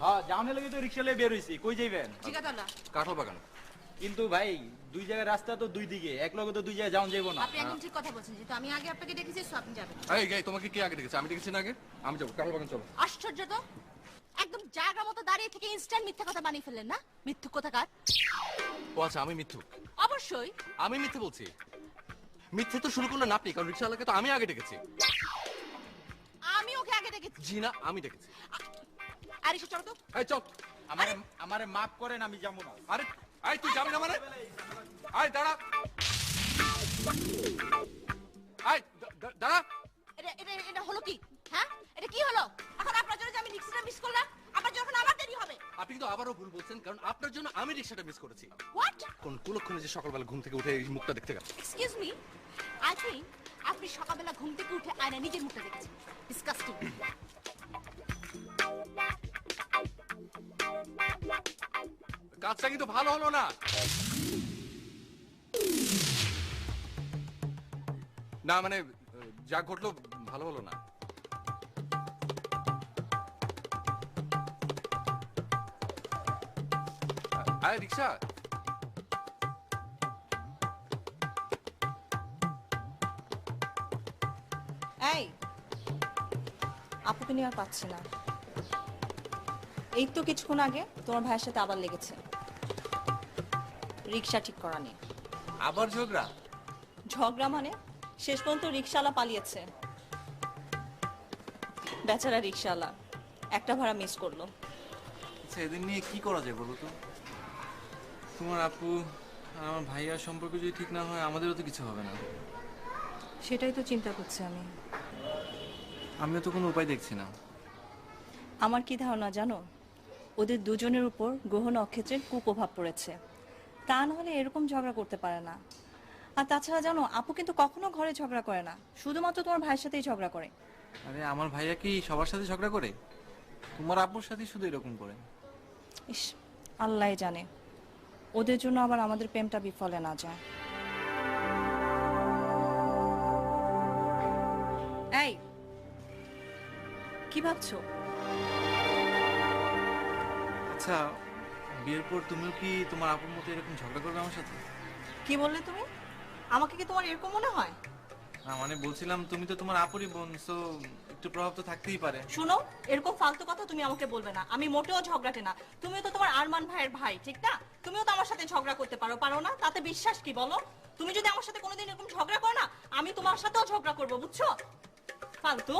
হ্যাঁ যাওনে লাগে তো রিকশা লয়ে বের হইছি, কই যাইবেন? জিগাতলা। কাঁঠাল বাগান। কিন্তু ভাই দুই জায়গায় রাস্তা তো দুই দিকে, এক লগে তো দুই জায়গায় যাওন যাইবো না। আপনি একদম ঠিক কথা বলছেন, যেহেতু আমি আগে আপনাকে দেখেছি সো আপনি যাবেন। এই তোমাকে কে আগে ডেকেছে? আমি ডেকেছি না আগে? আমি যাবো, কাঁঠাল বাগান চলো। আশ্চর্য তো, একদম জায়গা মতো দাঁড়িয়ে থেকে ইনস্ট্যান্ট মিথ্যা কথা বানিয়ে ফেললেন না? মিথ্যুক কোথাকার। ও আচ্ছা, আমি মিথ্যুক? অবশ্যই আমি মিথ্যে বলছি? মিথ্যে তো শুরু করলেন আপনি, কারণ রিক্সাওয়ালাকে তো আমি আগে ডেকেছি। আমি ওকে আগে ডেকেছি। জি না, আমি ডেকেছি। আরে এসে চলো তো। এই চল। আমারে মাফ করেন, আমি যাবো না। আরে এই তুই যাবি না মানে? আয় দাঁড়া। আয় দাঁড়া। এটা হলো কি? হ্যাঁ, এটা কি হলো? এখন আপনার জন্য যে আমি রিক্সাটা মিস করলাম, আপনার জন্য এখন আমার দেরি হবে। আপনি কিন্তু আবারও ভুল বলছেন, কারণ আপনার জন্য আমি রিক্সাটা মিস করেছি। হোয়াট? কোন কুলক্ষণে যে সকালবেলা ঘুম থেকে উঠে এই মুখটা দেখতে গেল। এক্সকিউজ মি, আই থিংক আপনি সকালবেলা ঘুম থেকে উঠে আয়না নিজের মুখটা দেখেছেন। ডিসকাস্টিং। কাজটা কিন্তু ভালো হলো না। না মানে যা ঘটলো ভালো হলো না। আয় রিক্সা। এই আপুকে নিয়ে আর পাচ্ছি না। এই তো কিছুক্ষণ আগে তোমার ভাইয়ের সাথে আবার লেগেছে রিক্সা ঠিক করা নিয়ে। আবার ঝগড়া? ঝগড়া মানে শেষ পর্যন্ত রিক্সাওয়ালা পালিয়েছে। বেচারা রিক্সাওয়ালা একটা ভাড়া মিস করলো। আচ্ছা এদের নিয়ে কি করা যায় বলো তো? তোমার আপু আর আমার ভাইয়ার সম্পর্ক যদি ঠিক না হয় আমাদেরও তো কিছু হবে না। সেটাই তো চিন্তা করছি আমি। আমিও তো কোনো উপায় দেখছি না। আমার কি ধারণা জানো, ওদের দুজনের উপর গ্রহ নক্ষত্রের কুপ্রভাব পড়েছে। তা নাহলে এরকম ঝগড়া করতে পারে না। আর তাছাড়া জানো, আপু কিন্তু কখনো ঘরে ঝগড়া করে না, শুধুমাত্র তোমার ভাইয়ের সাথেই ঝগড়া করে। আরে আমার ভাইয়া কি সবার সাথে ঝগড়া করে? তোমার আপুর সাথে শুধু এরকম করে। ইস, আল্লাহ জানে ওদের জন্য আবার আমাদের প্রেমটা বিফলে না যায়। এই কি ভাবছো? আচ্ছা বিয়ের পর তুমিও কি তোমার আপুর মতো এরকম ঝগড়া করবে আমার সাথে? কি বললে তুমি? আমাকে কি তোমার এরকম মনে হয়? না মানে বলছিলাম তুমি তো তোমার আপুরই বোন, সো একটু প্রভাব তো থাকতেই পারে। শুনো, এরকম ফালতু কথা তুমি আমাকে বলবে না। আমি মোটেও ঝগড়াটে না। তুমিও তো তোমার আরমান ভাইয়ের ভাই, ঠিক না? তুমিও তো আমার সাথে ঝগড়া করতে পারো, পারো না? তাতে বিশ্বাস কি বলো? তুমি যদি আমার সাথে কোনোদিন এরকম ঝগড়া করো না, আমি তোমার সাথেও ঝগড়া করবো, বুঝছো? ফালতু।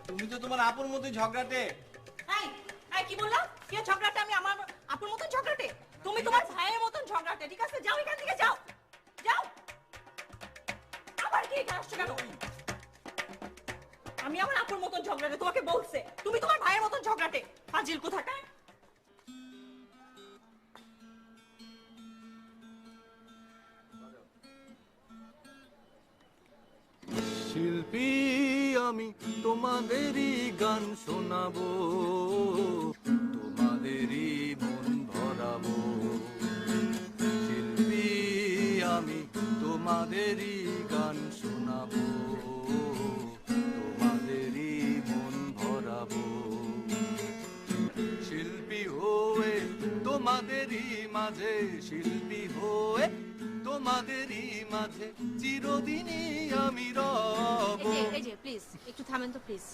তুমি তো তোমার আপুর মতোই ঝগড়াটে। এই এই কি বললাম? কি ঝগড়াটে? আমি আমার আপুর মতন ঝগড়াটে? তুমি তোমার ভাইয়ের মতন ঝগড়াটে, ঠিক আছে? যাও এখান থেকে, যাও যাও। আবার কি এটা আসছে কেন? আমি আমার আপুর মতন ঝগড়াটে, তোমাকে বলছে। তুমি তোমার ভাইয়ের মতন ঝগড়াটে, ফাজিল কোথাকার। শিল্পী আমি তোমাদেরই গান শোনাবো, তোমাদেরই মন ভরাবো। শিল্পী আমি তোমাদেরই গান শোনাবো, তোমাদেরই মন ভরাবো। শিল্পী হয়ে তোমাদেরই মাঝে, শিল্পী হয়ে তোমাদেরই মাঝে চিরদিনই আমি রব। এই যে প্লিজ একটু থামেন তো প্লিজ।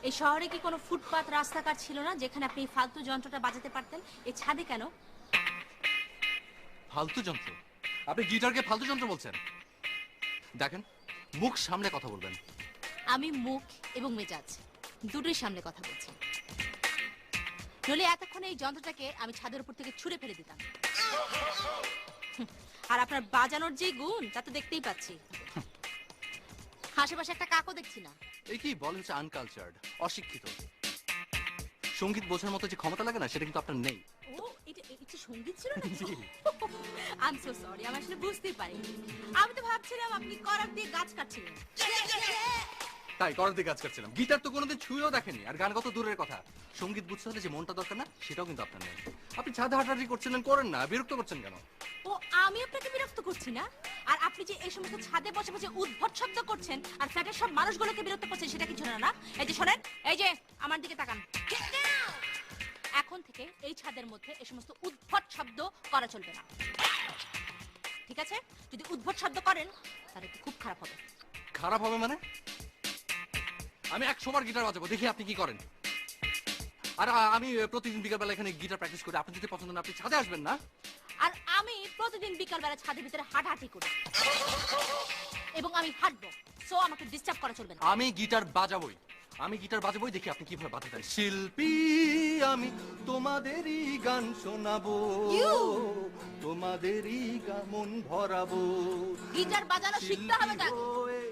এই শহরে কি কোনো ফুটপাত রাস্তাঘাট ছিল না যেখানে আপনি ফালতু যন্ত্রটা বাজাতে পারতেন? এই ছাদে কেন? ফালতু যন্ত্র? আপনি গিটারকে ফালতু যন্ত্র বলছেন? দেখেন, মুখ সামনে কথা বলবেন। আমি মুখ এবং মেজাজ দুটোই সামনে কথা বলছি। নইলে এতক্ষণ এই যন্ত্রটাকে আমি ছাদের উপর থেকে ছুঁড়ে ফেলে দিতাম। আর আপনার বাজানোর যে গুণ তা তো দেখতেই পাচ্ছি। আশেপাশে একটা কাকও দেখছি না। এই কি বলে হচ্ছে আনকালচার্ড, অশিক্ষিত। সঙ্গীত বোঝার মতো যে ক্ষমতা লাগে না, সেটা কিন্তু আপনার নেই। ও এটা সঙ্গীত ছিল না? আই এম সো সরি, আমি আসলে বুঝতেই পারিনি। আমি তো ভাবছিলাম আপনি করাত দিয়ে গাছ কাটছিলেন। তাই করার দিকে কাজ করছিলাম। গিটার তো কোনোদিন ছুঁয়েও দেখেনি, আর গান কত দূরের কথা। সঙ্গীত বুঝতে হলে যে মনটা দরকার না, সেটাও কিন্তু আপনার নেই। আপনি ছাদে হাঁটাহাঁটি করছিলেন, করেন না, বিরক্ত করছেন কেন? ও আমি আপনাকে বিরক্ত করছি না, আর আপনি যে এই সমস্ত ছাদে বসে বসে উদ্ভট শব্দ করছেন আর ফ্ল্যাটের সব মানুষগুলোকে বিরক্ত করছেন সেটা কিছু না। এই যে শোনেন, এই যে আমার দিকে তাকান। এখন থেকে এই ছাদের মধ্যে এই সমস্ত উদ্ভট শব্দ করা চলবে না, ঠিক আছে? যদি উদ্ভট শব্দ করেন তাহলে খুব খারাপ হবে। খারাপ হবে মানে? আমি 100 বার গিটার বাজাবো, দেখি আপনি কি করেন। আর আমি প্রতিদিন বিকালবেলা এখানে গিটার প্র্যাকটিস করি। আপনি যদি পছন্দ না, আপনি ছাদে আসবেন না। আর আমি প্রতিদিন বিকালবেলা ছাদের ভিতরে হাঁটাহাঁটি করি এবং আমি হাঁটবো, সো আমাকে ডিস্টার্ব করা চলবে না। আমি গিটার বাজাবোই, দেখি আপনি কিভাবে বাজাতেন। শিল্পী আমি তোমাদেরই গান শোনাবো, তোমাদেরই মন ভরাবো। গিটার বাজানো শিখতে হবে না,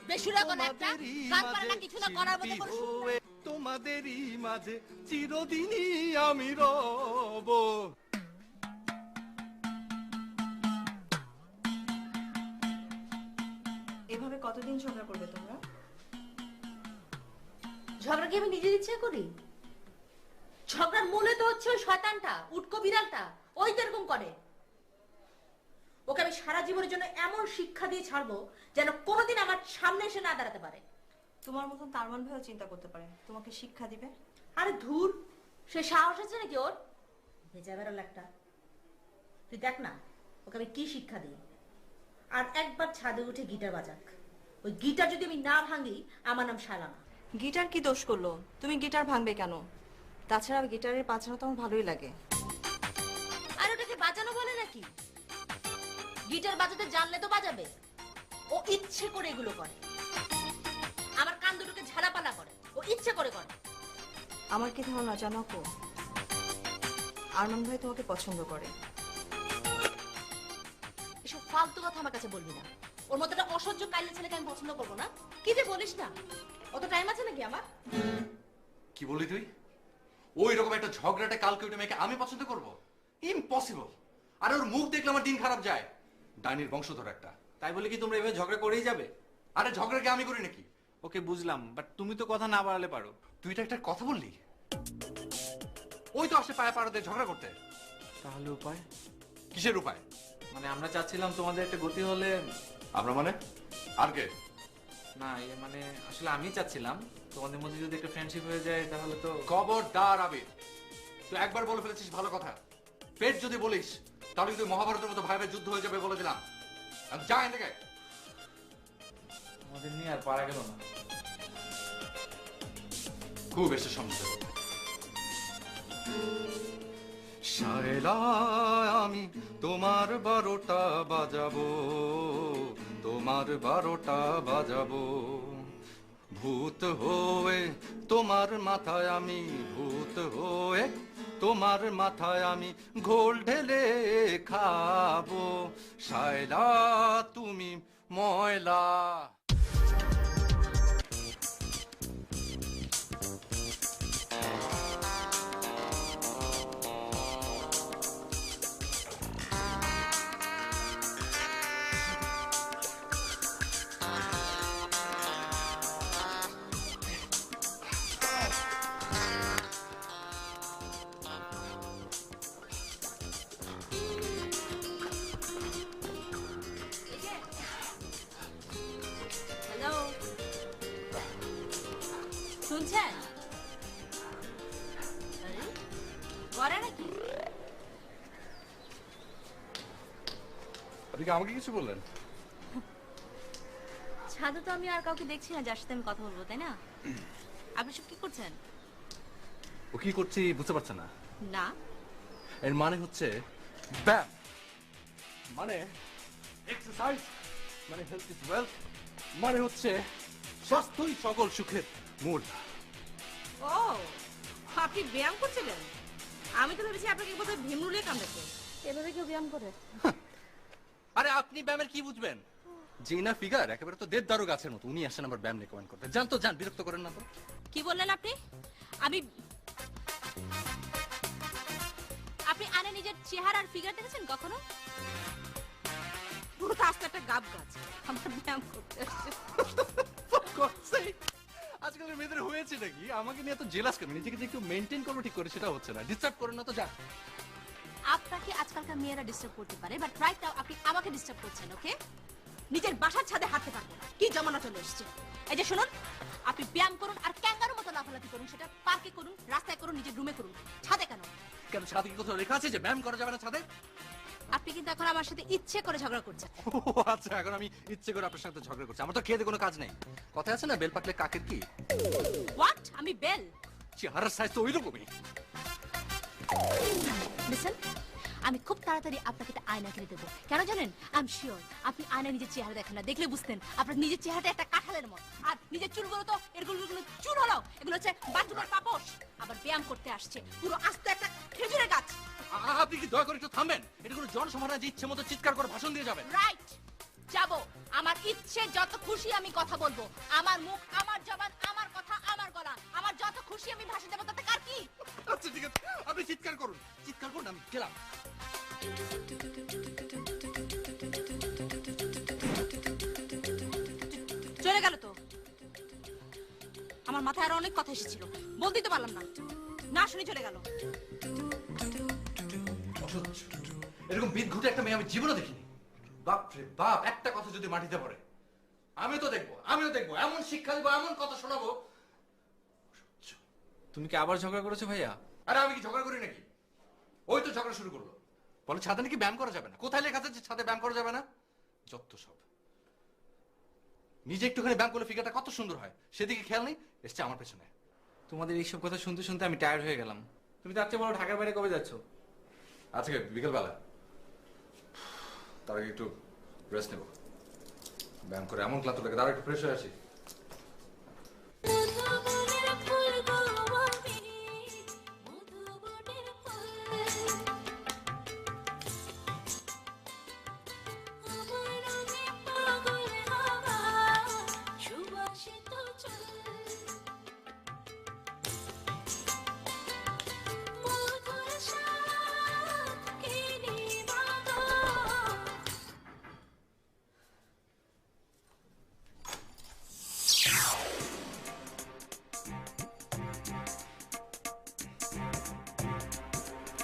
বেসুরা কোন একটা গান পারে না, কিছু না, করার মতো কোনো সুর নেই। তোমাদেরই মাঝে চিরদিনই আমি রব। এভাবে কতদিন ঝগড়া করবে তোমরা? ঝগড়া কি আমি নিজের ইচ্ছে করি? ঝগড়ার মূলে তো হচ্ছে ওই শয়তানটা, উটকো বিড়ালটা, ওই তো এরকম করে। ওকে আমি সারা জীবনের জন্য এমন শিক্ষা দিয়ে ছাড়বো যেন কোনোদিন আমার সামনে এসে না দাঁড়াতে পারে। তোমার মতন তারমান ভাইও চিন্তা করতে পারে তোমাকে শিক্ষা দিবে। আরে ধুর, সে সাহস আছে নাকি ওর? ভেজা বেরোল একটা। তুই দেখ না ওকে আমি কি শিক্ষা দিই। আর একবার ছাদে উঠে গিটার বাজাক, ওই গিটার যদি আমি না ভাঙি আমার নাম শালানা। গিটার কি দোষ করলো? তুমি গিটার ভাঙবে কেন? তাছাড়া গিটারের বাজানো তো আমার ভালোই লাগে। আর ওটাকে বাজানো বলে নাকি? গিটার বাজাতে জানলে তো বাজাবে। ও ইচ্ছে করে এগুলো করে, আমার কান দুটোকে ঝাড়াপালা করে, ও ইচ্ছে করে করে। আমার কি ধারণা জানো কো, আরমান ভাই তোমাকে পছন্দ করে। এসব ফালতু কথা আমার কাছে বলবি না। ওর মতো একটা অসহ্য কাইলে ছেলেকে আমি পছন্দ করবো না। কি যে বলিস না, অত টাইম আছে নাকি আমার? কি বললি তুই? ওই রকম একটা ঝগড়াটে কালকে উঠে মেয়েকে আমি পছন্দ করব? ইম্পসিবল। আর ওর মুখ দেখলে আমার দিন খারাপ যায়। ডাইনির বংশধর একটা। তাই বলে কি তোমরা এভাবে ঝগড়া করেই যাবে? আরে ঝগড়া কি আমি করি নাকি? ওকে বুঝলাম, বাট তুমি তো কথা না বাড়ালে পারো। তুই তো একটা কথা বললি। ওই তো আসে পায়ে পাড়াতে ঝগড়া করতে। তাহলে উপায়? কিসের উপায়? মানে আমরা চাচ্ছিলাম তোমাদের একটা গতি হলে। আমরা মানে? আর কে? না মানে আসলে আমি চাচ্ছিলাম তোমাদের মধ্যে যদি একটা ফ্রেন্ডশিপ হয়ে যায় তাহলে তো। খবরদার আবির, তুই একবার বলে ফেলেছিস ভালো কথা। পেট যদি বলিস তাহলে তুই মহাভারতের মতো ভাই ভাই যুদ্ধ হয়ে যাবে বলে দিলাম। যা এখান থেকে। আমাদের নিয়ে আর পারা গেল না। খুব এসে সমস্যা। শায়লা আমি তোমার 12টা বাজাবো, তোমার 12টা বাজাবো। ভূত হয়ে তোমার মাথায় আমি, ভূত হয়ে তোমার মাথায় আমি ঘোল ঢেলে খাবো। শায়লা তুমি ময়লা। হ্যালো, শুনছেন? আরে, করে নাকি? আপনি কি আমাকে কিছু বললেন? ছাদে তো আমি আর কাউকে দেখছি না যার সাথে আমি কথা বলবো, তাই না? আপনি সব কি করছেন? ও কি করছি বুঝতে পারছেন না? না। এর মানে হচ্ছে ব্যায়াম, মানে এক্সারসাইজ, মানে হেলথ ইজ ওয়েলথ, মানে হচ্ছে স্বাস্থ্যই সকল সুখের মূল। ও, আপনি ব্যায়াম করছিলেন? আমি তো ভেবেছি আপনাকে বোধহয় ভীমরুলে কামড়েছে। এভাবে কেউ ব্যায়াম করে? আরে আপনি ব্যায়ামের কি বুঝবেন? জিনা ফিগার একেবারে তো দেবদারু গাছের মতো। উনি আসেন আবার ব্যায়াম রেকমেন্ড করতে। জান তো জান, বিরক্ত করেন না তো। কি বললেন আপনি? আপনি আনে নিজের চেহারার ফিগার দেখেছেন কখনো? পুরো তো আস্তে একটা গাব গাছ। আমার ব্যায়াম করতে আসছে। For God's sake! আজকালের মেয়েদের হয়েছে নাকি আমাকে নিয়ে এত জেলাস কেন? নিজেকে যে একটু মেনটেন করবো ঠিক করে সেটা হচ্ছে না। ডিস্টার্ব করেন না তো, যা। আপনাকে আজকালকার মেয়েরা ডিস্টার্ব করতে পারে, বাট রাইট নাও আপনি আমাকে ডিস্টার্ব করছেন। ওকে, নিজের বাসার ছাদে হাঁটতে পারবো না, কি জমানা চলে এসছে। এই যে শুনুন, আপনি ব্যায়াম করুন আর ক্যাঙ্গারুর মতো লাফালাফি করুন, সেটা পার্কে করুন, রাস্তায় করুন, নিজের রুমে করুন, ছাদে কেন? কেন, ছাদে কি কোথাও লেখা আছে যে ব্যায়াম করা যাবে না ছাদে? আপনি কিন্তু এখন আমার সাথে ইচ্ছে করে ঝগড়া করছেন। ও আচ্ছা, এখন আমি ইচ্ছে করে আপনার সাথে ঝগড়া করছি। আমার তো খেয়ে কোনো কাজ নেই। কথা আছে না, বেল পাকলে কাকের কি? হোয়াট? আমি বেল? চেহারার সাইজ তো ওইরকমই। লিসেন, আমি খুব তাড়াতাড়ি আপনাকে একটা আয়না কিনে দেবো। কেন জানেন? আই এম শিওর আপনি আয়নায় নিজের চেহারা দেখেন না, দেখলে বুঝতেন আপনার নিজের চেহারাটা একটা কাঁঠালের মত। আর নিজের চুলগুলো তো এগুলো চুল হলো, এগুলো হচ্ছে বাথরুমের পাপোশ। আবার ব্যায়াম করতে আসছে, পুরো আস্তে একটা খেজুরের গাছ। আপনি কি দয়া করে একটু থামবেন? এটা কোনো জনসভা না যে ইচ্ছে মতো চিৎকার করে ভাষণ দিয়ে যাবেন। রাইট, যাবো। আমার ইচ্ছে যত খুশি আমি কথা বলবো, আমার মুখ, আমার জবান, আমার কথা, আমার গলা, আমার যত খুশি আমি ভাষণ দেবো, তাতে কার কি? আচ্ছা ঠিক আছে, আপনি চিৎকার করুন, চিৎকার করুন, আমি গেলাম। চলে গেল তো। আমার মাথায় আরো অনেক কথা এসেছিল, বলতেই তো পারলাম না, না শুনে চলে গেল। অসহ্য। এরকম বিদ ঘুটে একটা মেয়ে আমি জীবনে দেখিনি। বাপ রে বাপ, একটা কথা যদি মাটিতে পড়ে আমিও দেখবো, এমন শিক্ষা দেবো, এমন কথা শোনাবো। তুমি কি আবার ঝগড়া করেছো ভাইয়া? আরে আমি কি ঝগড়া করি নাকি? ওই তো ঝগড়া শুরু করলো, বলে ছাদে নাকি ব্যায়াম করা যাবে না। কোথায় লেখা আছে যে ছাদে ব্যায়াম করা যাবে না? যত সব। নিজে একটুখানি ব্যায়াম করলে ফিগারটা কত সুন্দর হয়, সেদিকে খেয়াল নেই, এসছে আমার পেছনে। তোমাদের এইসব কথা শুনতে শুনতে আমি টায়ার্ড হয়ে গেলাম। তুমি তার চেয়ে বলো ঢাকার বাইরে কবে যাচ্ছ? আজকে বিকেলবেলা। তার আগে একটু রেস্ট নেব, ব্যায়াম করে এমন ক্লান্ত লাগে, তার একটু ফ্রেশ হয়ে আসি।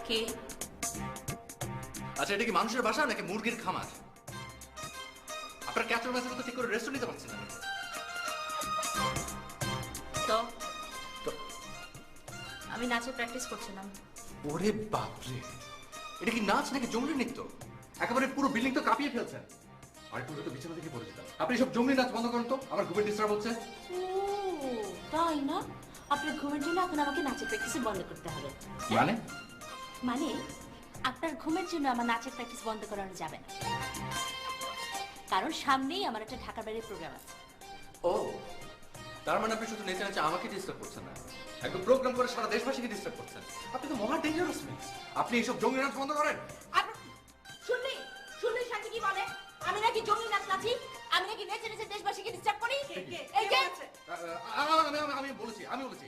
কে? আচ্ছা, এটা কি মানুষের বাসা নাকি মুরগির খামার? আপনার ক্যাচের মাছের মতো ঠিক করে রেস্ট নিতে পারছেন না। তো আমি নাচের প্র্যাকটিস করছিলাম। ওরে বাপরে, এটা কি নাচ নাকি জঙ্গলি নৃত্য? একেবারে পুরো বিল্ডিং তো কাঁপিয়ে ফেলছেন। আর একটু তো বিছানা থেকে পড়ে যেতাম। আপনি সব জঙ্গলি নাচ বন্ধ করেন তো, আমার ঘুমের ডিস্টার্ব হচ্ছে। ও তাই না? আপনার ঘুমের জন্য এখন আমাকে নাচের প্র্যাকটিস বন্ধ করতে হবে। মানে আপনার ঘুমের জন্য আমার নাচের প্র্যাকটিস বন্ধ করানো যাবে না, কারণ সামনেই আমার একটা ঢাকার বাইরের প্রোগ্রাম আছে। ও, তার মানে আপনি শুধু নেচে নেচে আমাকে ডিস্টার্ব করছেন না, একদম প্রোগ্রাম করে সারা দেশবাসীকে ডিস্টার্ব করছেন। আপনি তো মহা ডেঞ্জারাস ম্যান। আপনি এইসব জঙ্গলি নাচ বন্ধ করেন। শুনলি শান্তি কি বলে? আমি নাকি জঙ্গলি নাচ নাচি? আমি নাকি নেচে নেচে দেশবাসীকে ডিস্টার্ব করি? এই কে? আমি বলেছি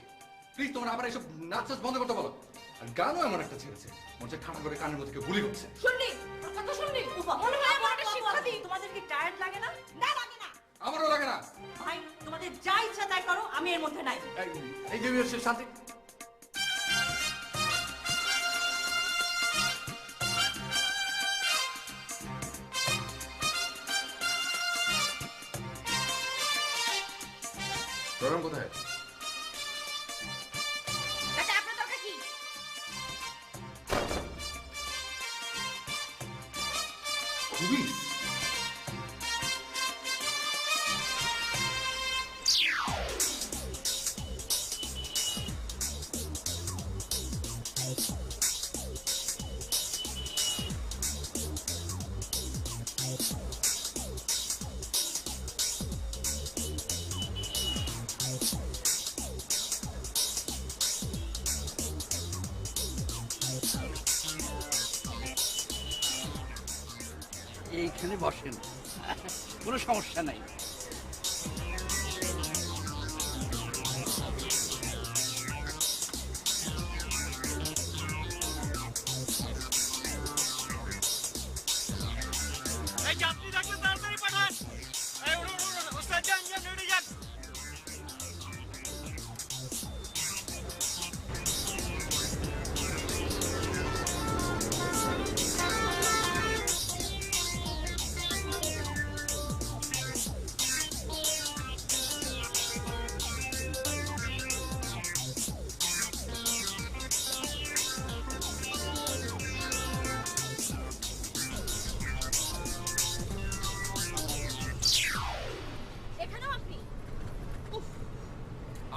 প্লিজ তোমরা আবার এইসব নাচ নাচ বন্ধ করতে বলো। আর গানও এমন একটা ছেড়েছে, মনে হচ্ছে ঠান্ডা করে কানের মধ্যে কেউ গুলি করছে। শুনলি কথা শুনলি? মনে হয় আমার একটা শিক্ষা দিই। তোমাদের কি টায়ার্ড লাগে না? না লাগে না। আমারও লাগে না। ভাই তোমাদের যা ইচ্ছা তাই করো, আমি এর মধ্যে নাই। এই যে শান্তি, প্রোগ্রাম কোথায়? তাতে আপনার দরকার কি? খুবই এইখানে বসেন, কোনো সমস্যা নাই। যাত্রী থাকলে তাড়াতাড়ি পাঠান। ওস্তাদ যান, রেডি যান।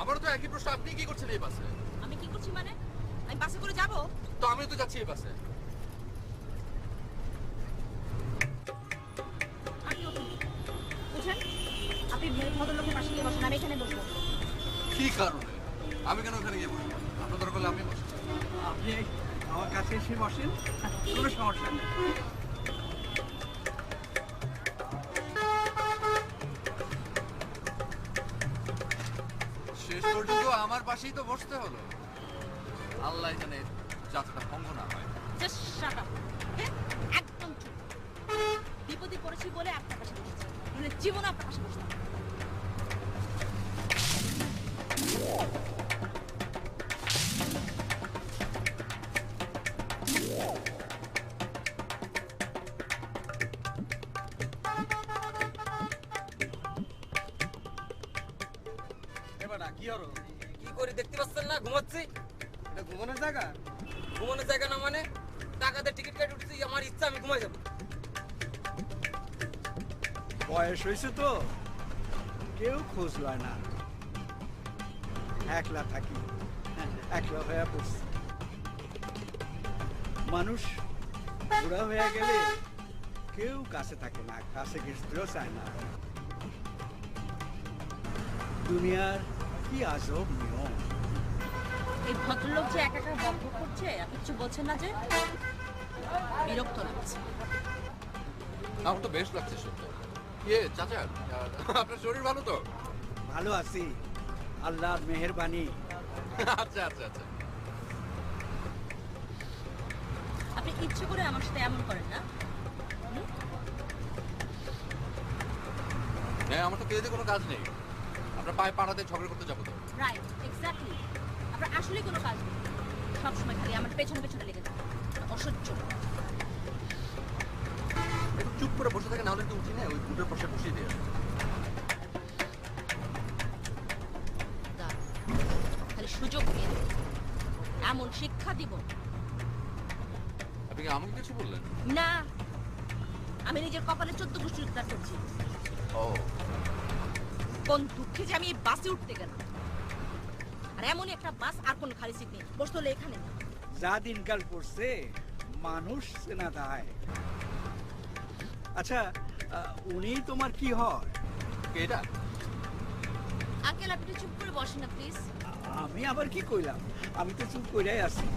আমারও তো একই প্রশ্ন, আপনি কি করছেন এই বাসে? আমি কি করছি মানে? আমি বাসে করে যাব? তো আমিও তো যাচ্ছি এই বাসে। আপনি উঠুন। বুঝছেন? আপনি ভদ্রলোকের পাশে গিয়ে বসুন, আমি এখানে বসবো। কি কারণে? আমি কেন ওখানে গিয়ে বসবো? আপনার দরকার হলে আমি বসবো। আপনি আমার কাছে এসে বসেন, কোনো সমস্যা নেই। শেষ পর্যন্ত আমার পাশেই তো বসতে হলো। আল্লাহ জানে যাত্রা ভঙ্গ না হয়। Just shut up. হ্যাঁ? একদম চুপ। বিপদে পড়েছি বলে আপনার পাশে বসেছি। মানে জীবনে আপনার পাশে বসতাম না। এবারে কি হলো? কি করে দেখতে পাচ্ছেন না? ঘুমাচ্ছি। এটা ঘুমানোর জায়গা? ঘুমানোর জায়গা না মানে টাকাতে টিকিট কেটে উঠছি, আমার ইচ্ছা আমি ঘুমাই যাবো। বয়স হয়েছে তো, কেউ খোঁজ লয় না। একলা থাকি, একলা হয়ে পড়ছি। মানুষ বুড়া হয়ে গেলে কেউ কাছে থাকে না, কাছে ঘেঁচতেও চায় না। দুনিয়ার কি আজব নিয়ম। এই ভদ্রলোক যে একা একা বক বক করছে, আপনি কিছু বলছেন না যে? বিরক্ত লাগছে। আমার তো বেশ লাগছে শুনতে। চাচা, আপনার শরীর ভালো তো? ভালো আছি, আল্লাহর মেহেরবানি। আচ্ছা আচ্ছা আচ্ছা। আপনি ইচ্ছে করে আমার সাথে এমন করেন না? হ্যাঁ, আমার তো কেঁদে কোনো কাজ নেই। আপনার পায়ে পাড়াতে ঝগড়া করতে যাবো তো? Right, exactly. আপনার আসলে কোনো কাজ নেই। সবসময় খালি আমার পেছনে পেছনে লেগে থাকে। অসহ্য। একটু চুপ করে বসে থাকে, নাহলে একটু উঠি না, ওই বুটের পাশে বসিয়ে দিয়ে। দাঁড়ান। খালি সুযোগ দিয়ে দেব। এমন শিক্ষা দিব আপনি কি আমাকে কিছু বললেন? না, আমি নিজের কপালে 14 গোষ্ঠী উদ্ধার করছি। ও, কোন দুঃখে যে আমি এই বাসে উঠতে গেলাম। আর এমনই একটা বাস, আর কোনো খালি সিট নেই। বসতে হলে এখানে না। যা দিনকাল পড়ছে, মানুষ চেনা দায়। আচ্ছা, উনি তোমার কি হয়? কে এটা? আঙ্কেল, আপনি একটু চুপ করে বসেন না প্লিজ। আমি আবার কি কইলাম? আমি তো চুপ কইরাই আছি।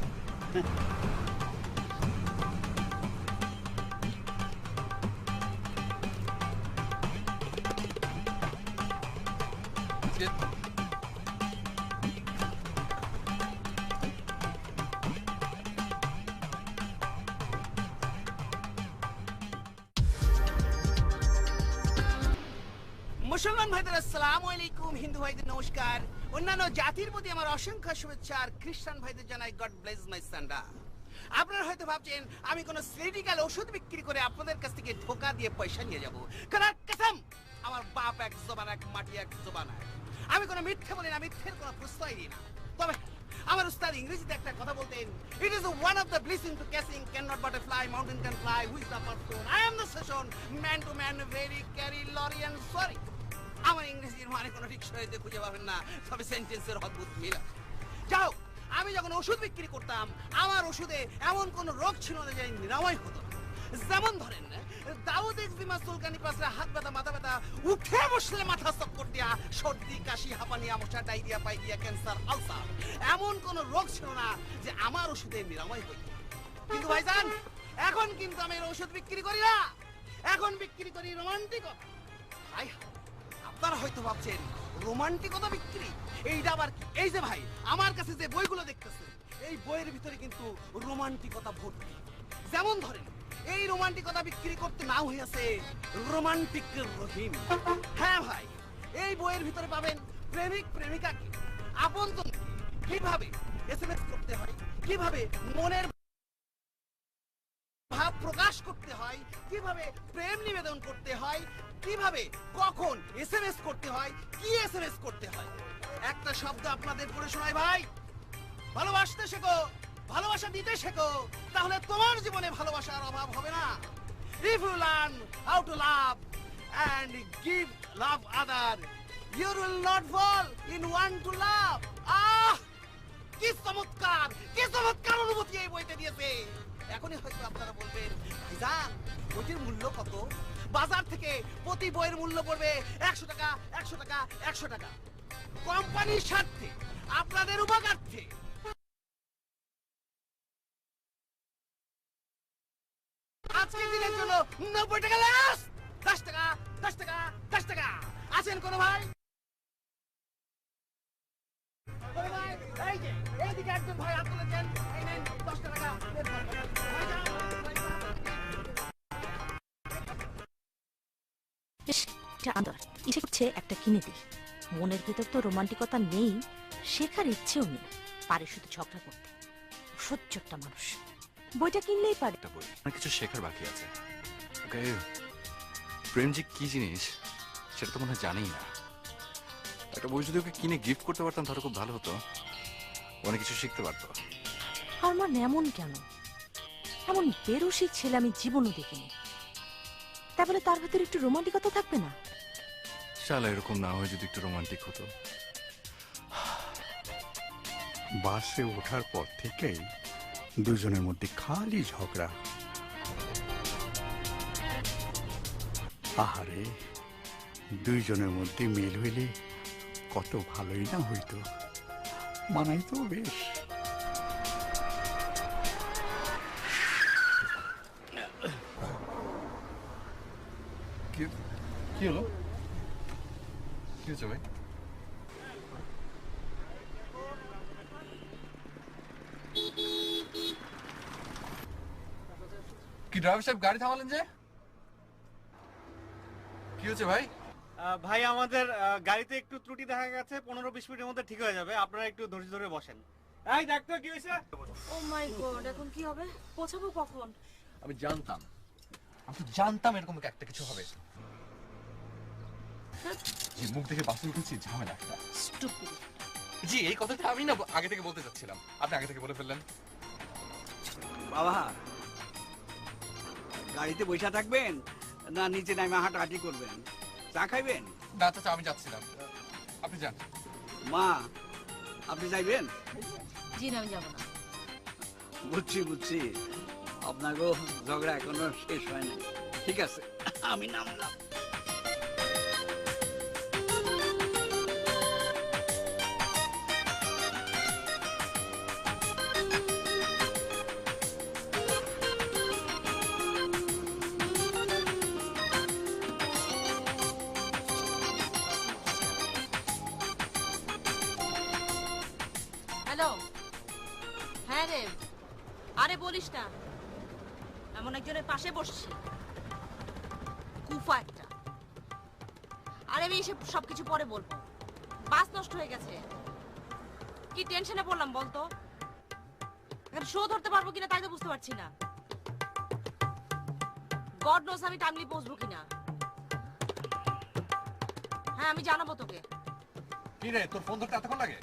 মুসলমান ভাইদের আসসালামু আলাইকুম, হিন্দু ভাইদের নমস্কার, অন্যান্য জাতির প্রতি আমার অসংখ্য শুভেচ্ছা, আর খ্রিস্টান ভাইদের জানাই গড ব্লেস মাই সান্ডা। আপনারা হয়তো ভাবছেন আমি কোনো সিলেটিক্যাল ওষুধ বিক্রি করে আপনাদের কাছ থেকে ধোকা দিয়ে পয়সা নিয়ে যাবো। কারণ কসম, আমার বাপ এক জবান, এক মাটি এক জবান। আমি কোনো মিথ্যে বলি না, মিথ্যের কোনো প্রশ্রয় দিই না। তবে আমার উস্তাদ ইংরেজিতে একটা কথা বলতেন, it is one of the blessing to catching, can not butterfly, mountain can fly, who's the person, I am the session, man to man, very carry lorry and sorry. আমার ইংরেজির মানে কোনো ডিকশনারিতে খুঁজে পাবেন না, তবে সেন্টেন্সের অদ্ভুত মিল আছে। যাও, আমি যখন ওষুধ বিক্রি করতাম, আমার ওষুধে এমন কোন রোগ ছিল না যে নিরাময় হতো না। যেমন ধরেন, দাউদ এক্সিমা, চুলকানি, পাঁচরা, হাত ব্যথা, মাথা ব্যথা, উঠে বসলে মাথা চক্কর দিয়া, সর্দি, কাশি, হাঁপানি, আমশা, ডায়রিয়া, পাইরিয়া, ক্যান্সার, আলসার, এমন কোন রোগ ছিল না যে আমার ওষুধে নিরাময় হতো। কিন্তু ভাইজান, এখন কিন্তু আমি ওষুধ বিক্রি করি না, এখন বিক্রি করি রোমান্টিকতা। ভাই, আপনারা হয়তো ভাবছেন রোমান্টিকতা বিক্রি, এইটা আবার কি? এই যে ভাই, আমার কাছে যে বইগুলো দেখতেছেন, এই বইয়ের ভিতরে কিন্তু রোমান্টিকতা ভর্তি। যেমন ধরেন, এই রোমান্টিকতা বিক্রি করতে নাও হয়েছে রোমান্টিক রহিম। হ্যাঁ ভাই, এই বইয়ের ভিতরে পাবেন প্রেমিক প্রেমিকাকে, আপনজনকে কিভাবে এসএমএস করতে হয়, কিভাবে মনের ভাব প্রকাশ করতে হয়, কিভাবে প্রেম নিবেদন করতে হয়, কিভাবে কখন এসএমএস করতে হয়, কি এসএমএস করতে হয়। একটা শব্দ আপনাদের পড়ে শোনাই ভাই, ভালোবাসতে শেখো, ভালোবাসা দিতে শেখো, তাহলে তোমার জীবনে ভালোবাসার অভাব হবে না। If you learn how to love and give love other, You will not fall in one to love. কি চমৎকার অনুভূতি এই বইতে দিয়েছে। এখনই হয়তো আপনারা বলবেন, ভাইজান বইটির মূল্য কত? বাজার থেকে প্রতি বইয়ের মূল্য পড়বে 100 টাকা, 100 টাকা, 100 টাকা। কোম্পানির স্বার্থে, আপনাদের উপকারার্থে আজকের দিনের জন্য 90 টাকা লেস। 10 টাকা, 10 টাকা, 10 টাকা। আছেন কোনো ভাই? কোনো ভাই? এই যে, এইদিকে একজন ভাই হাত তুলেছেন। এই নেন 10 টাকা। বেশ, এটা আন্দর ইচ্ছে করছে একটা কিনে দিই। মনের ভেতর তো রোমান্টিকতা নেই, শেখার ইচ্ছেও নেই, পারে শুধু ঝগড়া করতে। অসহ্য একটা মানুষ। বইটা কিনলেই পারে। একটা বই, অনেক কিছু শেখার বাকি আছে। ওকে, প্রেম যে কি জিনিস সেটা তো মনে হয় জানেই না। একটা বই যদি ওকে কিনে গিফট করতে পারতাম তাহলে খুব ভালো হতো, অনেক কিছু শিখতে পারতো। আর মা এমন কেন? এমন বেরসিক ছেলে আমি জীবনও দেখিনি। তা বলে তার ভেতরে একটু রোমান্টিকতা থাকবে না? শালা এরকম না হয় যদি একটু রোমান্টিক হতো। বাসে ওঠার পর থেকেই দুজনের মধ্যে খালি ঝগড়া। আহারে, দুইজনের মধ্যে মিল হইলে কত ভালোই না হইতো, মানাই তো বেশ। কি হলো? কি হচ্ছে ভাই? কি ড্রাইভার সাহেব গাড়ি থামালেন যে? কি হচ্ছে ভাই? ভাই আমাদের গাড়িতে একটু ত্রুটি দেখা গেছে, 15-20 মিনিটের মধ্যে ঠিক হয়ে যাবে, আপনারা একটু ধৈর্য ধরে বসেন। এই দেখ তো কি হয়েছে। ও মাই গড, এখন কি হবে? পৌঁছাবো কখন? আমি জানতাম এরকম একটা কিছু হবে। যে মুখ দেখে বাসে উঠেছি ঝামেলা একটা। স্টুপিড। জি, এই কথাটা আমি না আগে থেকে বলতে চাচ্ছিলাম, আপনি আগে থেকে বলে ফেললেন। বাবা, গাড়িতে বসে থাকবেন না নিচে নামে হাঁটাহাঁটি করবেন? চা খাইবেন? না চাচা, আমি যাচ্ছিলাম, আপনি যান। মা, আপনি যাইবেন? জি না, আমি যাবো না। বুঝছি, আপনাকেও ঝগড়া এখনো শেষ হয় না। ঠিক আছে, আমি নামলাম। হ্যালো। হ্যাঁ রে, আরে বলিস না, এমন একজনের পাশে বসছি, কুফা একটা। আরে আমি এসব সবকিছু পরে বলবো। বাস নষ্ট হয়ে গেছে, কি টেনশনে পড়লাম বলতো। এখন শো ধরতে পারবো কিনা তাই তো বুঝতে পারছি না। গড নোস আমি টাইমলি পৌঁছবো কিনা। হ্যাঁ, আমি জানাবো তোকে। কি রে, তোর ফোন ধরতে এতক্ষণ লাগে?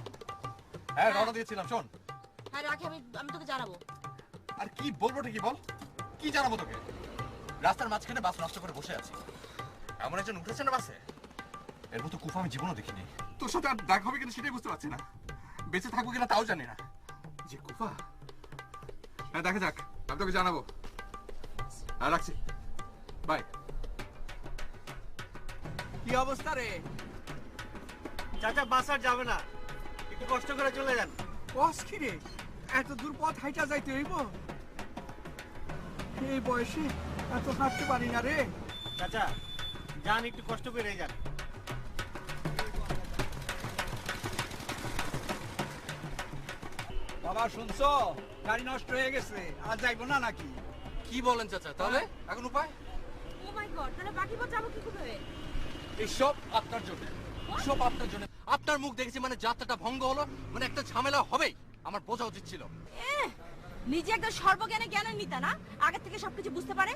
হ্যাঁ, রওনা দিয়েছিলাম, শোন। হ্যাঁ রাখি, আমি তোকে জানাবো। আর কি বলবো ঠিকই বল, কি জানাবো তোকে? রাস্তার মাঝখানে বাস নষ্ট করে বসে আছি, এমন একজন উঠেছে না বাসে, এর মতো কুফা আমি জীবনও দেখিনি। তোর সাথে আর দেখা হবে কিনা সেটাই বুঝতে পারছি না, বেঁচে থাকবো কিনা তাও জানি না। যে কুফা, হ্যাঁ দেখা যাক, আমি তোকে জানাবো। হ্যাঁ রাখছি, বাই। কি অবস্থা রে? চাচা বাস আর যাবে না, একটু কষ্ট করে চলে যান। বস কি রে, এত দূর পথ হাইটা যাইতে হইব? এই বয়সে এত হাঁটতে পারি না রে। চাচা যান, একটু কষ্ট করে যান। বাবা শুনছো, গাড়ি নষ্ট হয়ে গেছে, আর যাইবো না নাকি? কি বলেন চাচা, তাহলে এখন উপায়? ও মাই গড, তাহলে বাকি পথ যাবো কি করে? এইসব আপনার জন্য, সব আপনার জন্য। আপনার মুখ দেখেছি মানে যাত্রাটা ভঙ্গ হলো, মানে একটা ঝামেলা হবেই, আমার বোঝা উচিত ছিল। নিজে একটা সর্বজ্ঞানে জ্ঞানের নিতা না, আগে থেকে সবকিছু বুঝতে পারে।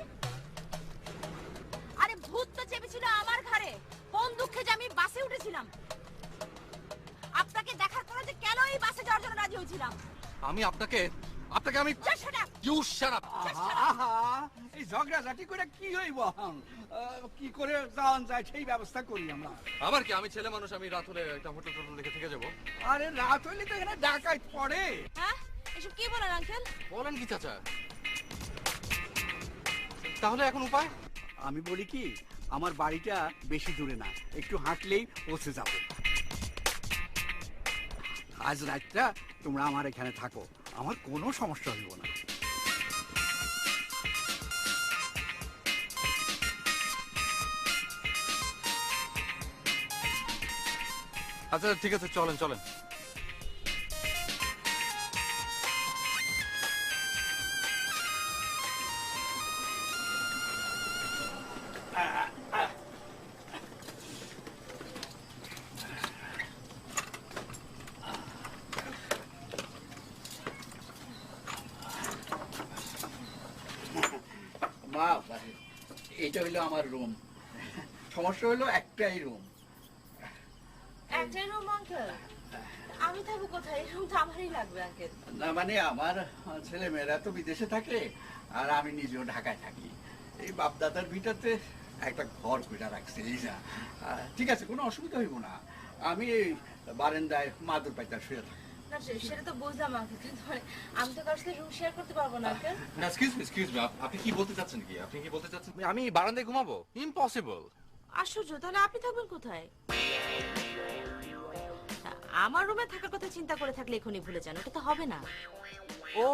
আরে ভূত তো চেপেছিল আমার ঘাড়ে, কোন দুঃখে যে আমি বাসে উঠেছিলাম। আপনাকে দেখার পরে যে কেন এই বাসে যাওয়ার জন্য রাজি হয়েছিলাম। আমি আপনাকে আপনাকে আমি Just shut up! You shut up. আহা এই ঝগড়াঝাটি করে কি হইব এখন? কি করে যাওয়া যায় সেই ব্যবস্থা করি আমরা। আমার কি, আমি ছেলে মানুষ, আমি রাত হলে একটা হোটেল টোটেল দেখে থেকে যাবো। আরে রাত হইলে তো এখানে ডাকাত পড়ে। হ্যাঁ এসব কি বলেন আঙ্কেল? বলেন কি চাচা? তাহলে এখন উপায়? আমি বলি কি, আমার বাড়িটা বেশি দূরে না, একটু হাঁটলেই পৌঁছে যাব। আজ রাতটা তোমরা আমার এখানে থাকো, আমার কোনো সমস্যা হইব না। আচ্ছা ঠিক আছে, চলেন চলেন। মা, এইটা হইলো আমার রুম। সমস্যা হইলো একটাই রুম। একটাই রুম আঙ্কেল? আমি থাকবো কোথায়? এই রুম তো আমারই লাগবে আঙ্কেল। না মানে আমার ছেলে মেয়েরা তো বিদেশে থাকে, আর আমি নিজেও ঢাকায় থাকি। এই বাপদাদার ভিটাতে একটা ঘর করে রাখছি, এই যা। ঠিক আছে, কোনো অসুবিধা হইব না। আমি এই বারান্দায় মাদুর পাইতা শুয়ে থাকি। না সেটা তো বুঝলাম আঙ্কেল, কিন্তু আমি তো কারোর সাথে রুম শেয়ার করতে পারবো না আঙ্কেল। না এক্সকিউজ মি, আপনি কি বলতে চাচ্ছেন কি? আপনি কি বলতে চাচ্ছেন আমি বারান্দায় ঘুমাবো? ইম্পসিবল। আশ্চর্য, তাহলে আপনি থাকবেন কোথায়? আমার রুমে থাকার কথা চিন্তা করে থাকলে এখনই ভুলে যান, ওটা তো হবে না। ও,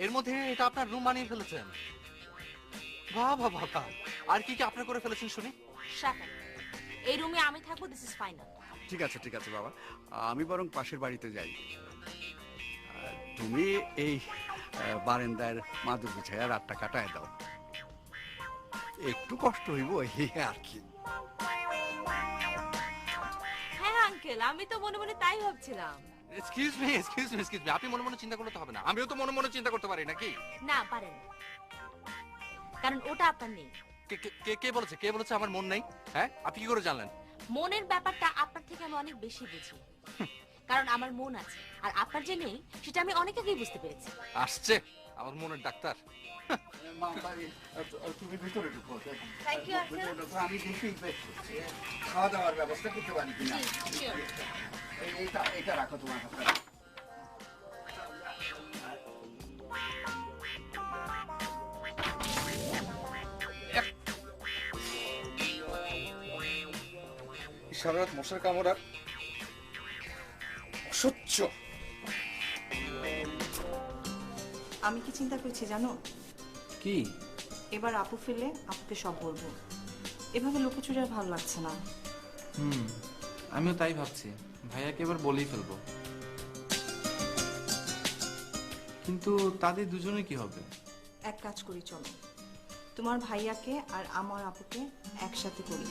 এর মধ্যে এটা আপনার রুম বানিয়ে ফেলেছেন? বাহ বাহ বাহ বাহ। আর কি কি আপনার করে ফেলেছেন শুনি? Shut up. এই রুমে আমি থাকবো, দিস ইজ ফাইনাল। ঠিক আছে বাবা, আমি বরং পাশের বাড়িতে যাই। তুমি এই বারান্দার মাদুর বিছায়া রাতটা কাটায় দাও। একটু কষ্ট হইব এই আর কি। হ্যাঁ আঙ্কেল, আমি তো মনে মনে তাই ভাবছিলাম। এক্সকিউজ মি, আপনি মনে মনে চিন্তা করলে তো হবে না, আমিও তো মনে মনে চিন্তা করতে পারি নাকি? না পারেন, কারণ ওটা আপনার নেই। কে বলেছে আমার মন নেই? হ্যাঁ, আপনি কি করে জানলেন? মনের ব্যাপারটা আপনার থেকে আমি অনেক বেশি বুঝি, কারণ আমার মন আছে, আর আপনার যে নেই সেটা আমি অনেক আগেই বুঝতে পেরেছি। আসছে আমার মনের ডাক্তার। তুমি ভিতরে ঢুকো। Thank you, uncle. আমি দেখি খাওয়া দাওয়ার ব্যবস্থা করতে পারি কিনা। এটা রাখো তোমার হাতে। সারা রাত মশার কামড় আর অসহ্য। আমি কি চিন্তা করছি জানো? কি? এবার আপু ফেলে আপুকে সব বলবো। এভাবে লুকোচুরি আর ভালো লাগছে না। আমিও তাই ভাবছি, ভাইয়াকে এবার বলেই ফেলবো। কিন্তু তাদের দুজনে কি হবে? এক কাজ করি, চলো তোমার ভাইয়াকে আর আমার আপুকে একসাথে করি,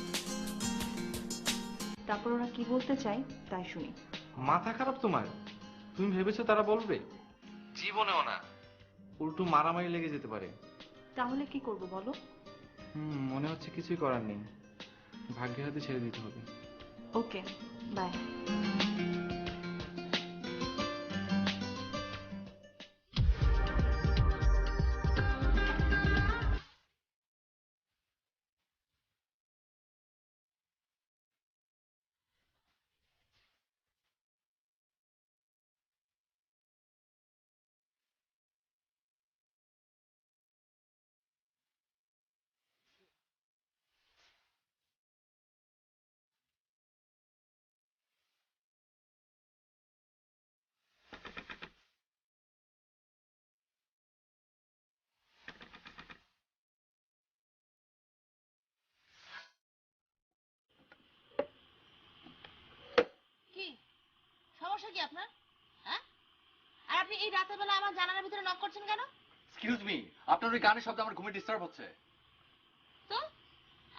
তারপর ওরা কি বলতে চায় তাই শুনি। মাথা খারাপ তোমার? তুমি ভেবেছো তারা বলবে? জীবনেও না, উল্টো মারামারি লেগে যেতে পারে। তাহলে কি করব বলো? মনে হচ্ছে কিছুই করার নেই, ভাগ্যের হাতে ছেড়ে দিতে হবে। ওকে, বাই। কি সমস্যা কি আপনার? হ্যাঁ, আর আপনি এই রাতের বেলা আমার জানালার ভিতরে নক করছেন কেন? এক্সকিউজ মি, আপনার ওই গানের শব্দ আমার ঘুমে ডিস্টার্ব হচ্ছে। তো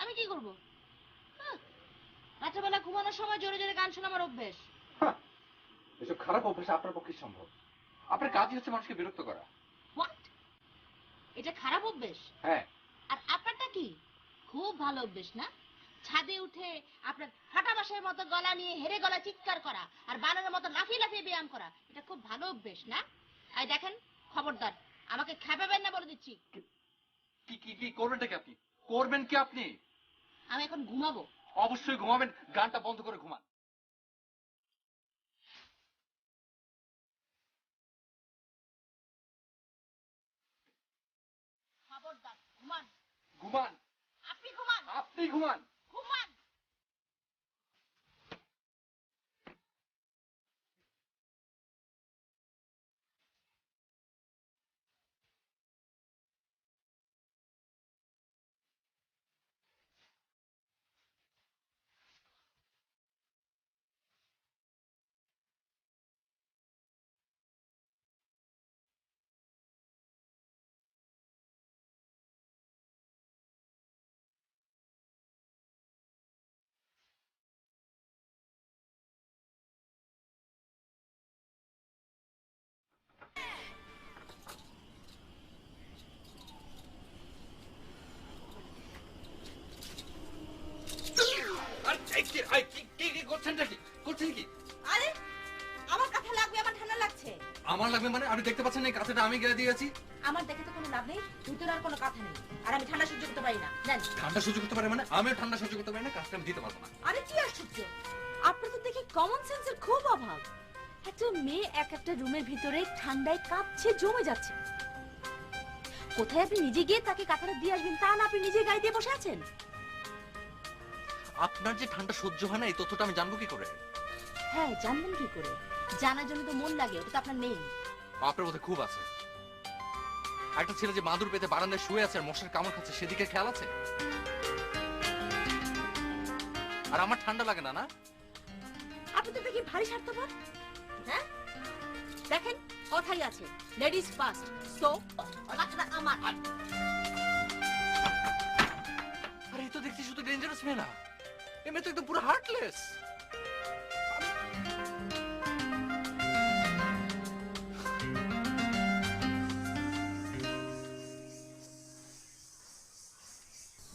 আমি কি করব? রাতের বেলা ঘুমানোর সময় জোরে জোরে গান শোনা আমার অভ্যেস। এসব খারাপ অভ্যাস আপনার পক্ষে সম্ভব? আপনার কাজই হচ্ছে মানুষকে বিরক্ত করা। হোয়াট? এটা খারাপ অভ্যেস? হ্যাঁ। আর আপনারটা কি? খুব ভালো অভ্যেস না? ছাদে উঠে আপনার ফাটা বাঁশের মতো গলা নিয়ে হেরে গলা চিৎকার করা আর বানরের মতো লাফিয়ে লাফিয়ে ব্যায়াম করা, এটা খুব ভালো অভ্যেস না? আর দেখেন, খবরদার আমাকে খেপাবেন না বলে দিচ্ছি। কি কি কি করবেনটা কি আপনি? করবেন কি আপনি? আমি এখন ঘুমাবো। অবশ্যই ঘুমাবেন, গানটা বন্ধ করে ঘুমান। খবরদার ঘুমান। ঘুমান। আপনি ঘুমান। আপনি ঘুমান। ঘুমান। কি করছেনটা কি? করছেন কি? আরে আমার কাঁথা লাগবে, আমার ঠান্ডা লাগছে। আমার লাগবে মানে? আপনি দেখতে পাচ্ছেন না এই কাঁথাটা আমি গেড়ে দিয়েছি? আমার দেখে তো কোনো লাভ নেই, ভিতরে আর কোনো কাঁথা নেই, আর আমি ঠান্ডা সহ্য করতে পারি না। জান ঠান্ডা সহ্য করতে পারে মানে? আমিও ঠান্ডা সহ্য করতে পারি না, কাজটা আমি দিতে পারবো না। আরে কি আশ্চর্য, আপনার তো দেখি কমন সেন্সের খুব অভাব। একটা মেয়ে একটা রুমের ভিতরে ঠান্ডায় কাঁপছে, জমে যাচ্ছে, কোথায় আপনি নিজে গিয়ে তাকে কাঁথাটা দিয়ে আসবেন তা না, আপনি নিজে গাড়ি দিয়ে বসে আছেন। আপনার যে ঠান্ডা সহ্য হয় না এই তথ্যটা আমি জানবো কি করে? হ্যাঁ জানবেন কি করে, জানার জন্য তো মন লাগে, ওটা তো আপনার নেই। আপনার মধ্যে খুব আছে। একটা ছেলে যে মাদুর পেতে বারান্দায় শুয়ে আছে আর মশার কামড় খাচ্ছে সেদিকে খেয়াল আছে? আর আমার ঠান্ডা লাগে না? না আপনি তো দেখি ভারী স্বার্থপর। হ্যাঁ দেখেন কথাই আছে, লেডিজ ফার্স্ট, সো কথাটা আমার। আরে এই তো দেখছি শুধু ডেঞ্জারাস মেয়ে না, এই মেয়ে তো একদম পুরো হার্টলেস।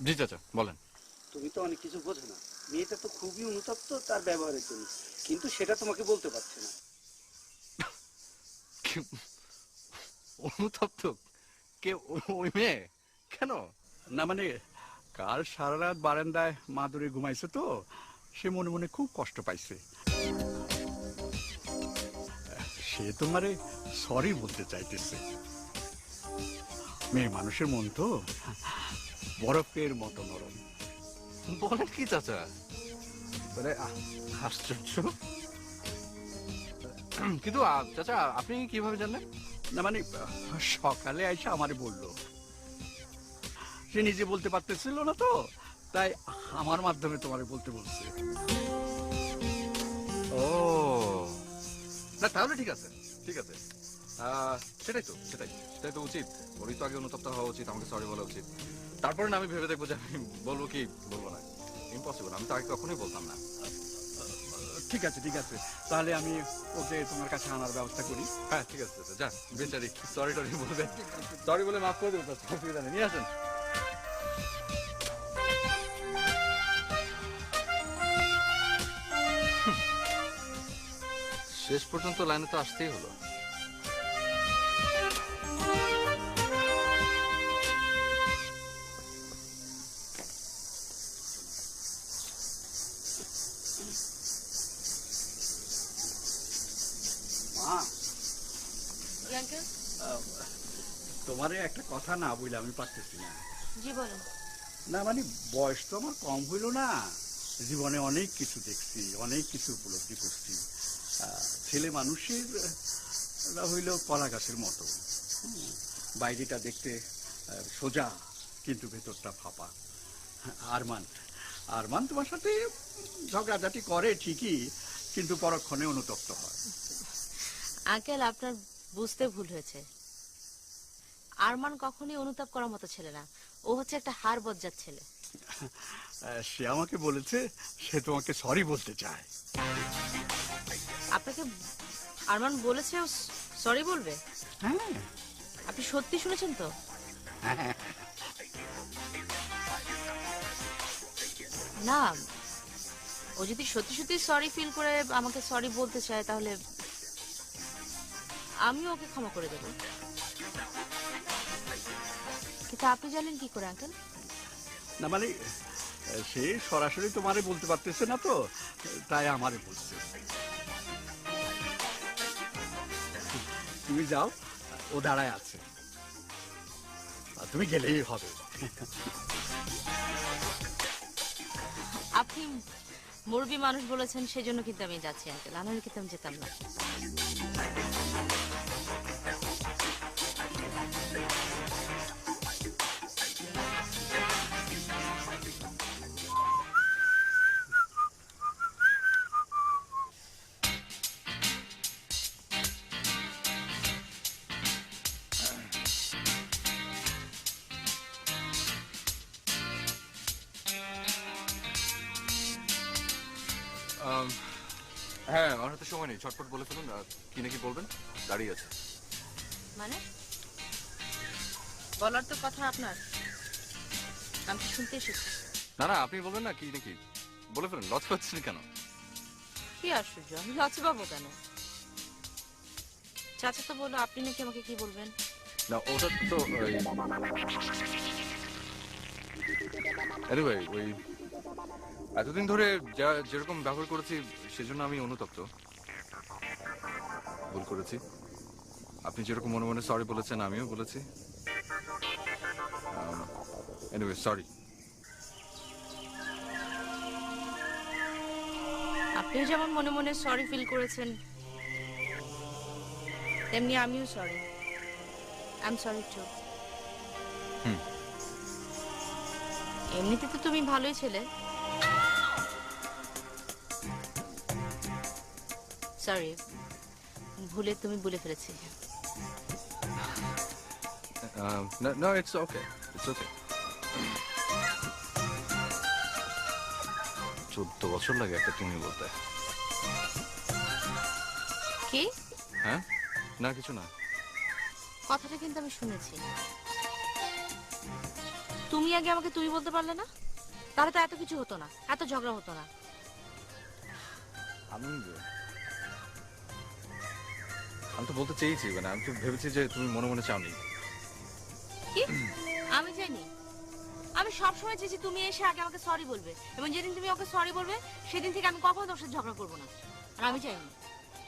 জি চাচা বলেন। তুমি তো অনেক কিছু বোঝো না, মেয়েটা তো খুবই অনুতপ্ত তার ব্যবহারের জন্য, কিন্তু সেটা তোমাকে বলতে পারছে না। অনুতপ্ত? কে ওই মেয়ে? কেন? না মানে কাল সারা রাত বারান্দায় মাদুরে ঘুমাইছে তো, সে মনে মনে খুব কষ্ট পাইছে। সে তোমারে সরি বলতে চাইতেছে। মেয়ে মানুষের মন তো বরফের মতো নরম। বলেন কি চাচা? মানে আশ্চর্য। কিন্তু চাচা আপনি কিভাবে জানলেন? না মানে সকালে আইসা আমারে বললো, সে নিজে বলতে পারতেছিল না তো, তাই আমার মাধ্যমে তোমারে বলতে বলছে। ও না তাহলে ঠিক আছে, ঠিক আছে। সেটাই তো উচিত। ওরই তো আগে অনুতপ্ত হওয়া উচিত, আমাকে সরি বলা উচিত। তারপরে না আমি ভেবে দেখবো যে আমি বলবো কি বলবো না। ইম্পসিবল, আমি তো আগে কখনোই বলতাম না। ঠিক আছে ঠিক আছে, তাহলে আমি ওকে তোমার কাছে আনার ব্যবস্থা করি। হ্যাঁ ঠিক আছে যান, বেচারি সরি টরি বলবেন, সরি বলে মাফ করে দেবো, অসুবিধা নেই, নিয়ে আসেন। শেষ পর্যন্ত লাইনে তো আসতেই হলো। মা, তোমারে একটা কথা না বলে আমি পারতেছি না। জি বলেন। না মানে বয়স তো আমার কম হইল না, জীবনে অনেক কিছু দেখছি, অনেক কিছু উপলব্ধি করছি। ছেলে মানুষের হইল কলা গাছের মতো, বাইরেটা দেখতে সোজা কিন্তু ভেতরটা ফাঁপা। আরমান তোমার সাথে ঝগড়াঝাটি করে ঠিকই, কিন্তু পরক্ষণে অনুতপ্ত হয়। আঙ্কেল আপনার বুঝতে ভুল হয়েছে, আরমান কখনোই অনুতাপ করার মতো ছেলে না, ও হচ্ছে একটা হাড় বজ্জার ছেলে। সে আমাকে বলেছে সে তোমাকে সরি বলতে চায়। আপনাকে আরমান বলেছে ও সরি বলবে? হ্যাঁ। আপনি সত্যি শুনেছেন তো? হ্যাঁ। না, ও যদি সত্যি সত্যি সরি ফিল করে আমাকে সরি বলতে চায় তাহলে আমি ওকে ক্ষমা করে দেবো। কিন্তু আপনি জানেন কি করে আঙ্কেল? না মানে সে সরাসরি তোমারে বলতে পারতেছে না তো, তাই আমারে বলছে। তুমি যাও, ও দাঁড়ায় আছে, আর তুমি গেলেই হবে। আপনি মুরবি মানুষ বলেছেন সেজন্য কিন্তু আমি যাচ্ছি আঙ্কেল, আনালে কিন্তু আমি যেতাম না। হ্যাঁ, আমার হাতে সময় নেই, ঝটপট বলে ফেলুন। কি নাকি বলবেন? দাঁড়িয়ে আছে। মানে বলার তো কথা আপনার, আমি তো শুনতে এসেছি। না না, আপনি বলবেন না কি নাকি, বলে ফেলুন। লজ্জা পাচ্ছেন কেন? কি আশ্চর্য, আমি লজ্জা পাবো কেন? চাচা তো বললো আপনি নাকি আমাকে কি বলবেন। না, ওটা তো এনিওয়ে, ওই এতদিন ধরে যেরকম ব্যবহার করেছি সেজন্য আমি অনুতপ্ত। ভুল করেছি। আপনি যেরকম মনে মনে সরি বলেছেন আমিও বলেছি। Anyway, sorry. আপনিও যেমন মনে মনে সরি ফিল করেছেন, তেমনি আমিও sorry. I am sorry too. এমনিতে তো তুমি ভালোই ছেলে। সরি, ভুলে তুমি বলে ফেলেছি। No, it's okay. It's okay. 14 বছর লাগে একটা তুমি বলতে। কি? হ্যাঁ, না কিছু না। কথাটা কিন্তু আমি শুনেছি। তুমি আগে আমাকে তুই বলতে পারলে না? তাহলে তো এত কিছু হতো না, এত ঝগড়া হতো না। আমি তো বলতে চেয়েছি, মানে আমি তো ভেবেছি যে তুমি মনে মনে চাওনি। কি? আমি চাইনি? আমি সবসময় চেয়েছি তুমি এসে আগে আমাকে সরি বলবে, এবং যেদিন তুমি ওকে সরি বলবে সেদিন থেকে আমি কখনো তোর সাথে ঝগড়া করবো না। আর আমি চাইনি।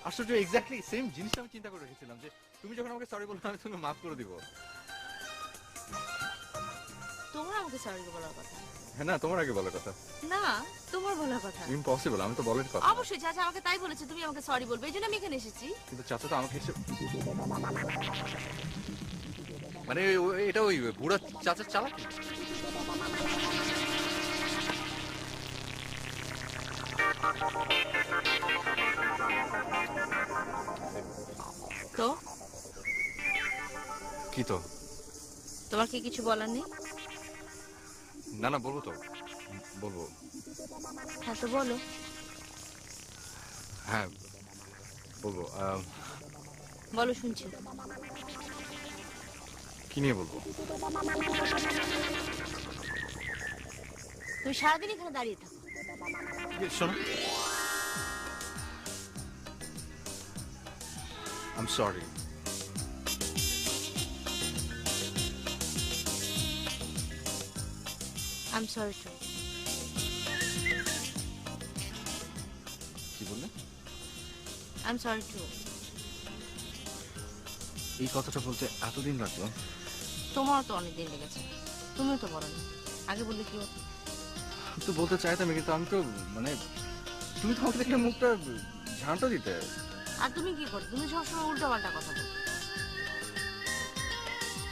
আশ্চর্য, এক্স্যাক্টলি সেম জিনিসটা আমি চিন্তা করে রেখেছিলাম যে তুমি যখন আমাকে সরি বলবে আমি তোমাকে মাফ করে দিব। তোমার আমাকে সরি বলার কথা। হ্যাঁ, না তোমার আগে বলার কথা। না, তোমার বলার কথা। ইম্পসিবল, আমি তো বলার কথা। অবশ্যই চাচা আমাকে তাই বলেছে তুমি আমাকে সরি বলবে, এই জন্য আমি এখানে এসেছি। কিন্তু চাচা তো আমাকে মানে এটা ওই বুড়া চাচার চালাকি। তো কি তো? তোমার কি কিছু বলার নেই? না না, বলবো তো, বলবো। হ্যাঁ তো বলো। হ্যাঁ বলবো। বলো, শুনছি। কি নিয়ে বলবো? তুমি সারাদিন এখানে দাঁড়িয়ে থাকো। শোনো, I'm sorry. I'm sorry too. কি বললে? I'm sorry too. এই কথাটা বলতে এতদিন লাগলো? তোমারও তো অনেক দিন লেগেছে, তুমিও তো বলো না, আগে বললে কি হতো? আমি তো বলতে চাইতাম, কিন্তু আমি তো মানে তুমি তো আমাকে দেখলে মুখটা ঝাঁটা দিতে। আর তুমি কি করো? তুমি সবসময় উল্টো পাল্টা কথা বলো।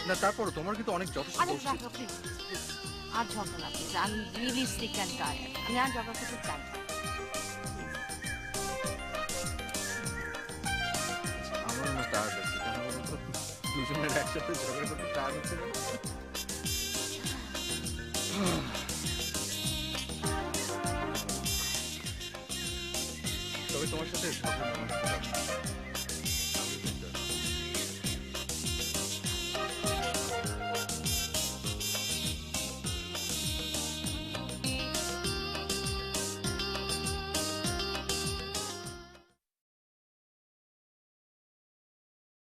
না তারপর তোমার কিন্তু অনেক যথেষ্ট আরে দোষ ছিল। দেখো প্লিজ, আর ঝগড়া না প্লিজ। আমি রিয়েলি সিক অ্যান্ড টায়ার্ড। আমি আর ঝগড়া করতে চাই না। আমার না টায়ার্ড লাগছে, কেন বলো তো? দুজনের একসাথে ঝগড়া করতে টায়ার্ড হচ্ছে না? তবে তোমার সাথে ঝগড়া